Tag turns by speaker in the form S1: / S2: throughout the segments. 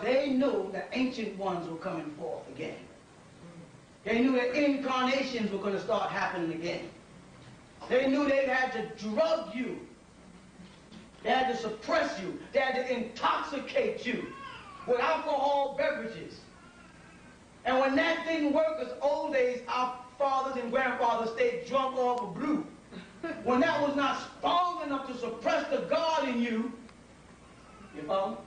S1: They knew the ancient ones were coming forth again. They knew that incarnations were going to start happening again. They knew they had to drug you. They had to suppress you. They had to intoxicate you with alcohol beverages. And when that didn't work, as old days, our fathers and grandfathers stayed drunk off of blue. When that was not strong enough to suppress the God in you, you know,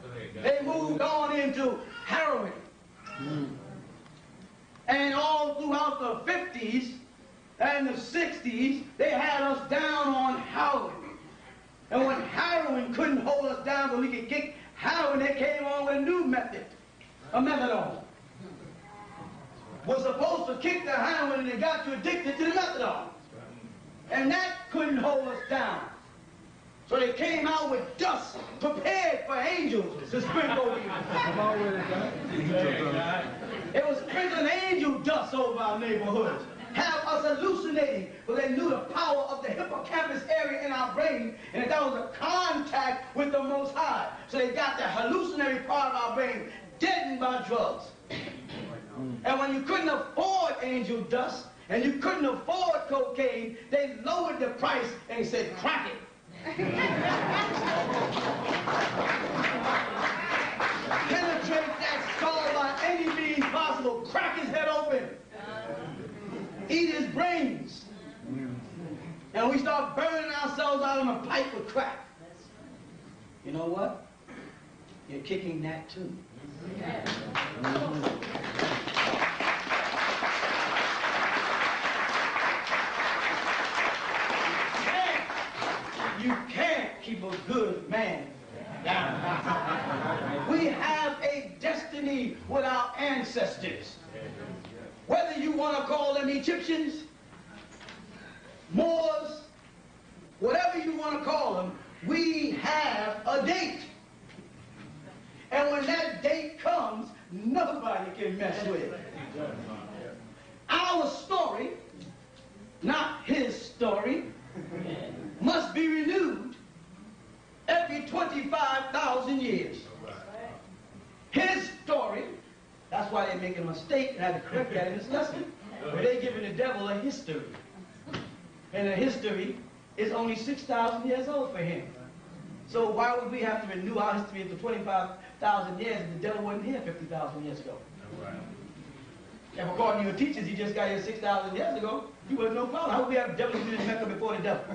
S1: they moved on into heroin. And all throughout the 50s and the 60s, they had us down on heroin. And when heroin couldn't hold us down so we could kick heroin, they came on with a new method, a methadone. Was supposed to kick the heroin and it got you addicted to the methadone. And that couldn't hold us down. So they came out with dust prepared for angels to sprinkle over you. It was sprinkling angel dust over our neighborhoods. Have us hallucinating, but they knew the power of the hippocampus area in our brain, and that was a contact with the Most High. So they got the hallucinatory part of our brain deadened by drugs. And when you couldn't afford angel dust, and you couldn't afford cocaine, they lowered the price and said, crack it. Penetrate that skull by any means possible. Crack his head open. Eat his brains. And we start burning ourselves out on a pipe with crack. You know what? You're kicking that too. You can't keep a good man down. We have a destiny with our ancestors. Whether you want to call them Egyptians, Moors, whatever you want to call them, we have a date. And when that date comes, nobody can mess with it. Our story, not his story, must be renewed every 25,000 years. His story, that's why they make a mistake, and I had to correct that in this lesson, but they're giving the devil a history. And the history is only 6,000 years old for him. So why would we have to renew our history after 25,000 years if the devil wasn't here 50,000 years ago? If according to your teachers, he just got here 6,000 years ago, he was no problem. How would we have the devil do this mecca before the devil?